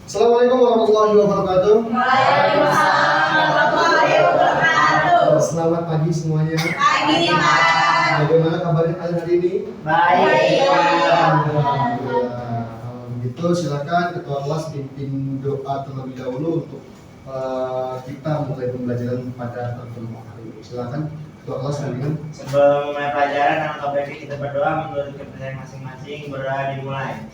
Assalamualaikum warahmatullahi wabarakatuh. Waalaikumsalam warahmatullahi wabarakatuh. Selamat pagi semuanya. Pagi Pak. Bagaimana kabarnya kalian hari ini? Baik. Alhamdulillah. Kalau begitu silakan ketua kelas pimpin doa terlebih dahulu untuk kita mulai pembelajaran pada pertemuan hari ini. Silakan ketua kelas dengan Sebelum mulai pelajaran, alangkah baiknya kita berdoa menurut kepercayaan masing-masing. Berdoa dimulai.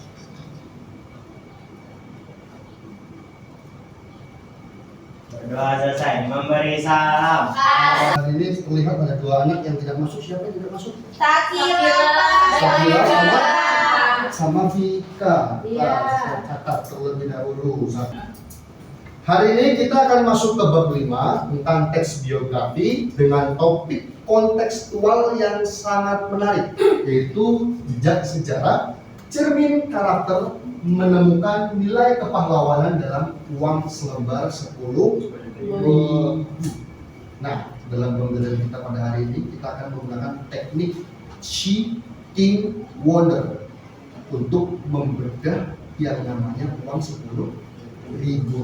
Berdoa selesai. Memberi salam. hari ini terlihat ada dua anak yang tidak masuk. Siapa yang tidak masuk? Sakila. Sakila sama Vika. Iya. Saya catat terlebih dahulu. Hari ini kita akan masuk ke bab 5 tentang teks biografi dengan topik kontekstual yang sangat menarik, yaitu jejak sejarah, cermin karakter, menemukan nilai kepahlawanan dalam uang selembar 10.000. Nah, dalam pembelajaran kita pada hari ini kita akan menggunakan teknik cheating wonder untuk membedah yang namanya uang 10.000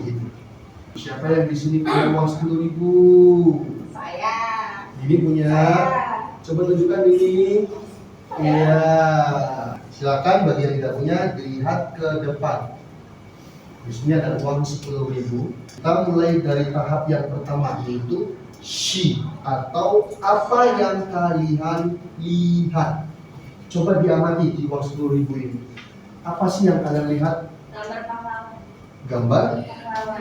ini. Siapa yang di sini punya uang 10.000? Saya. Ini punya. Coba tunjukkan ini. Iya. Silakan bagi yang tidak punya dilihat ke depan. Di sini ada uang 10.000. Kita mulai dari tahap yang pertama, yaitu she atau apa yang kalian lihat. Coba diamati di uang 10.000 ini. Apa sih yang kalian lihat? Gambar pahlawan. Gambar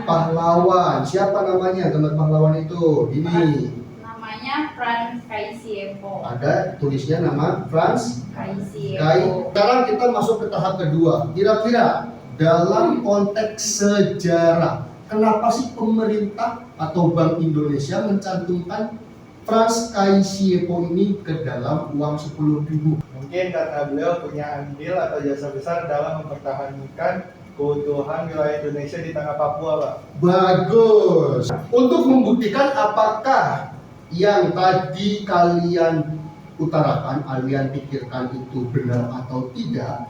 pahlawan. Siapa namanya gambar pahlawan itu? Ini. Namanya Franz Kaisiepo. Ada tulisnya nama Franz Kaisiepo. Kai. Sekarang kita masuk ke tahap kedua. Kira-kira dalam konteks sejarah, kenapa sih pemerintah atau Bank Indonesia mencantumkan Franz Kaisiepo ini ke dalam uang 10.000? Mungkin karena beliau punya andil atau jasa besar dalam mempertahankan keutuhan wilayah Indonesia di tengah Papua, Pak. Bagus. Untuk membuktikan apakah yang tadi kalian utarakan, kalian pikirkan itu benar atau tidak,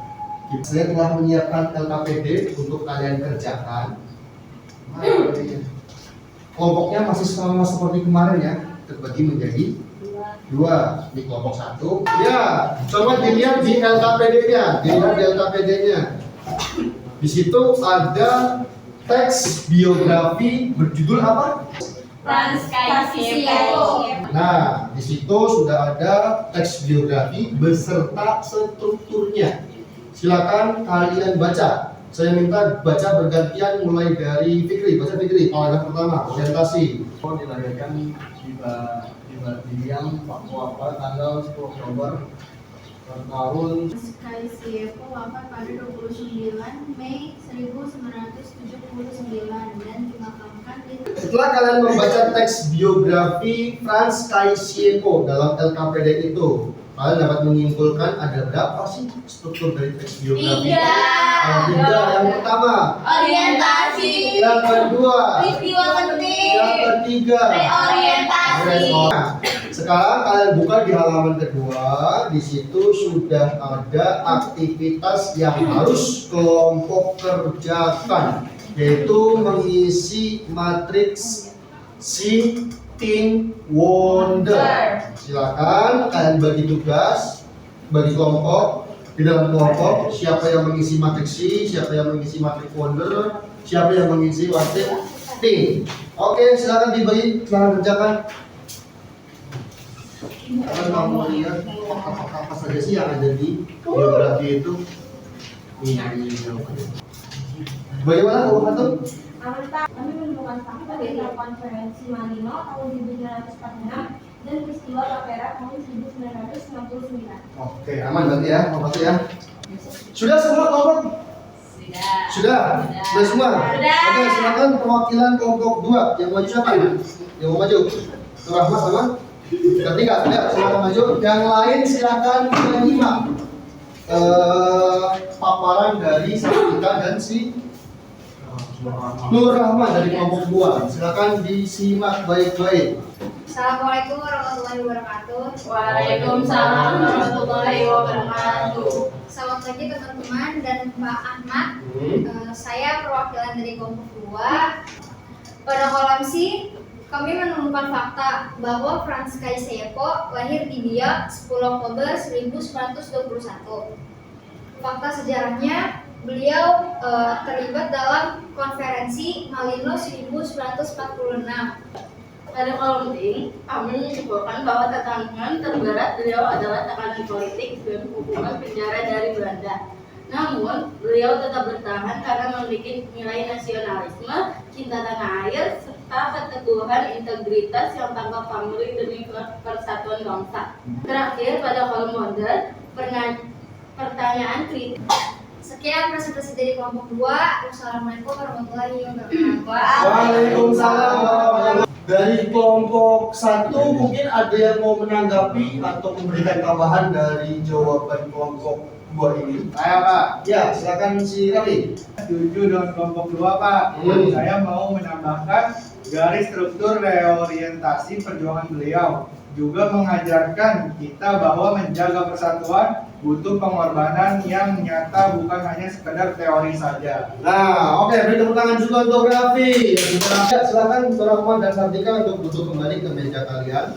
saya telah menyiapkan LKPD untuk kalian kerjakan. Kelompoknya masih sama seperti kemarin ya, terbagi menjadi dua. Di kelompok satu. Ya, coba dilihat di LKPD-nya, Di situ ada teks biografi berjudul apa? Franz Kaisiepo. Nah, di situ sudah ada teks biografi beserta strukturnya. Silakan kalian baca. Saya minta baca bergantian mulai dari Fikri. Baca Fikri, paragraf pertama, orientasi. Dilahirkan di Baliang, Papua pada tanggal 10 Oktober tahun Kaisiepo wafat pada 29 Mei 1979 dan dimakamkan di Setelah kalian membaca teks biografi Franz Kaisiepo dalam LKPD itu, kalian dapat menyimpulkan ada berapa sih struktur dari teks biografi? Tiga. Yang pertama, Orientasi. yang kedua, Peristiwa penting. yang ketiga, Reorientasi. Nah, sekarang kalian buka di halaman kedua. Di situ sudah ada aktivitas yang harus kelompok kerjakan, yaitu mengisi matriks cheating wonder. Silakan kalian bagi tugas, bagi kelompok. Di dalam kelompok, siapa yang mengisi matriks C, siapa yang mengisi matriks wonder, siapa yang mengisi matriks T. Oke, silakan dibagi, silakan kerjakan. Kalian mau lihat apa saja sih yang ada di biografi itu? Bagaimana Pak Fatul? Kami menemukan fakta dari konferensi Manila tahun 1946 dan peristiwa Tapera tahun 1969. Oke, aman berarti ya, Pak Fatul ya. Sudah semua kelompok? Sudah semua? Oke, silakan perwakilan kelompok 2 yang maju siapa? Yang mau maju? Nur Rahmat sama? Ketiga, silakan maju. Yang lain silakan menyimak paparan dari Sakita dan si Nur Rahman dari kelompok 2. Silakan disimak baik-baik. Assalamualaikum warahmatullahi wabarakatuh. Waalaikumsalam warahmatullahi wabarakatuh. Selamat pagi teman-teman dan Pak Ahmad. Saya perwakilan dari kelompok 2. Pada kolom C, kami menemukan fakta bahwa Franz Kaisepo lahir di Biak 10 Oktober 1921. Fakta sejarahnya, beliau terlibat dalam konferensi Malino 1946. Pada kolom D, kami menyimpulkan bahwa tantangan terberat beliau adalah tekanan politik dan hukuman penjara dari Belanda. Namun, beliau tetap bertahan karena memiliki nilai nasionalisme, cinta tanah air, serta keteguhan integritas yang tanpa pamrih demi persatuan bangsa. Terakhir, pada kolom model, pertanyaan kritis. Sekian presentasi dari kelompok 2. Wassalamualaikum warahmatullahi wabarakatuh. Waalaikumsalam warahmatullahi. Dari kelompok 1 mungkin ada yang mau menanggapi atau memberikan tambahan dari jawaban kelompok 2 ini. Saya Pak, Ya, silakan si Raffi. setuju dengan kelompok 2 Pak. Saya mau menambahkan garis struktur reorientasi perjuangan beliau juga mengajarkan kita bahwa menjaga persatuan butuh pengorbanan yang nyata, bukan hanya sekedar teori saja. Nah, oke, beri tepuk tangan juga untuk Raffi. Ya, silakan Nur Rahman dan Sartika untuk duduk kembali ke meja kalian.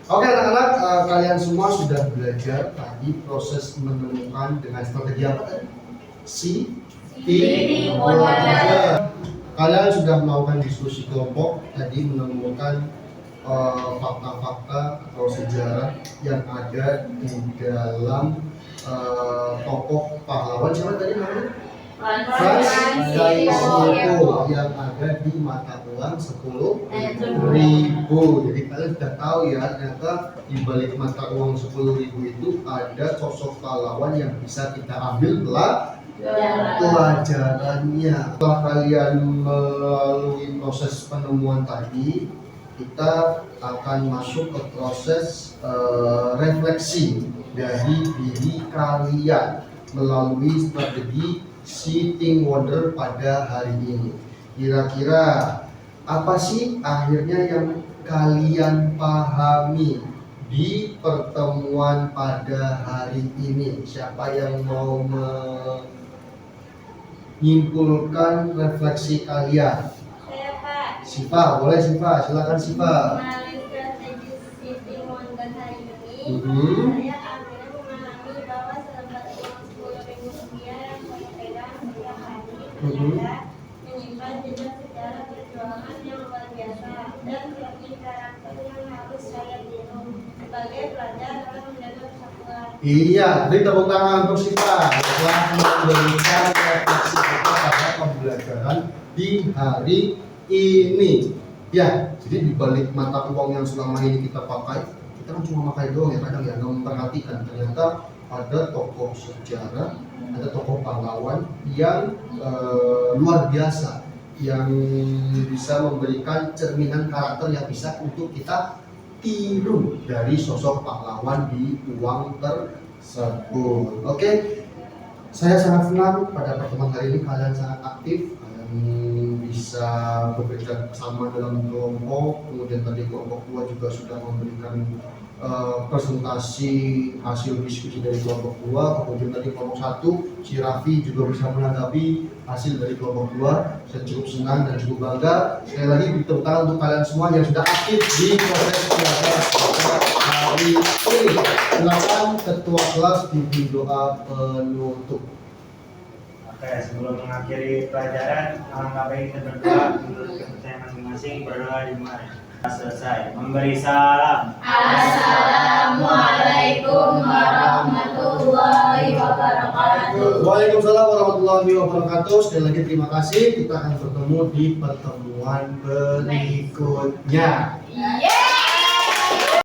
Oke anak-anak, kalian semua sudah belajar tadi proses menemukan dengan strategi apa tadi? Titik model. Kalian sudah melakukan diskusi kelompok tadi menemukan fakta-fakta atau sejarah yang ada di dalam tokoh pahlawan siapa tadi namanya? Franz Kaisepo yang ada di mata uang 10.000. Jadi kalian sudah tahu ya, ternyata di balik mata uang 10.000 itu ada sosok pahlawan yang bisa kita ambil pelajarannya. Setelah kalian melalui proses penemuan tadi, kita akan masuk ke proses refleksi dari diri kalian melalui strategi Sitting Wonder pada hari ini. Kira-kira apa sih akhirnya yang kalian pahami di pertemuan pada hari ini? Siapa yang mau menyimpulkan refleksi kalian? Saya Pak, Siva, boleh Siva, silakan Siva. melalui strategi Sitting Wonder hari ini, Mhm. saya akhirnya memahami bahwa selembar uang 10.000 rupiah yang saya pegang setiap hari ternyata menyimpan jejak sejarah perjuangan yang luar biasa dan memiliki karakter yang harus saya tiru sebagai pelajar dalam menjaga persatuan. Iya, beri tepuk tangan untuk Siva telah memberikan refleksi kita pada pembelajaran di hari ini. Ya, jadi di balik mata uang yang selama ini kita pakai, kita kan cuma pakai doang ya, kadang ya nggak memperhatikan ternyata ada tokoh sejarah, ada tokoh pahlawan yang luar biasa, yang bisa memberikan cerminan karakter yang bisa untuk kita tiru dari sosok pahlawan di uang tersebut. Oke, saya sangat senang pada pertemuan hari ini kalian sangat aktif, kalian bisa bekerja sama dalam kelompok. Kemudian tadi kelompok 2 juga sudah memberikan presentasi hasil diskusi dari kelompok 2. Kemudian tadi kelompok 1 si Raffi juga bisa menanggapi hasil dari kelompok 2. Saya cukup senang dan cukup bangga. Sekali lagi beri tepuk tangan untuk kalian semua yang sudah aktif di proses belajar hari ini. Silakan ketua kelas pimpin doa penutup. Oke, sebelum mengakhiri pelajaran, alangkah baik kita berdoa menurut kepercayaan masing-masing. Berdoa dimulai. Selesai. Memberi salam. Assalamualaikum warahmatullahi wabarakatuh. Waalaikumsalam warahmatullahi wabarakatuh. Sekali lagi terima kasih. Kita akan bertemu di pertemuan berikutnya. Iya.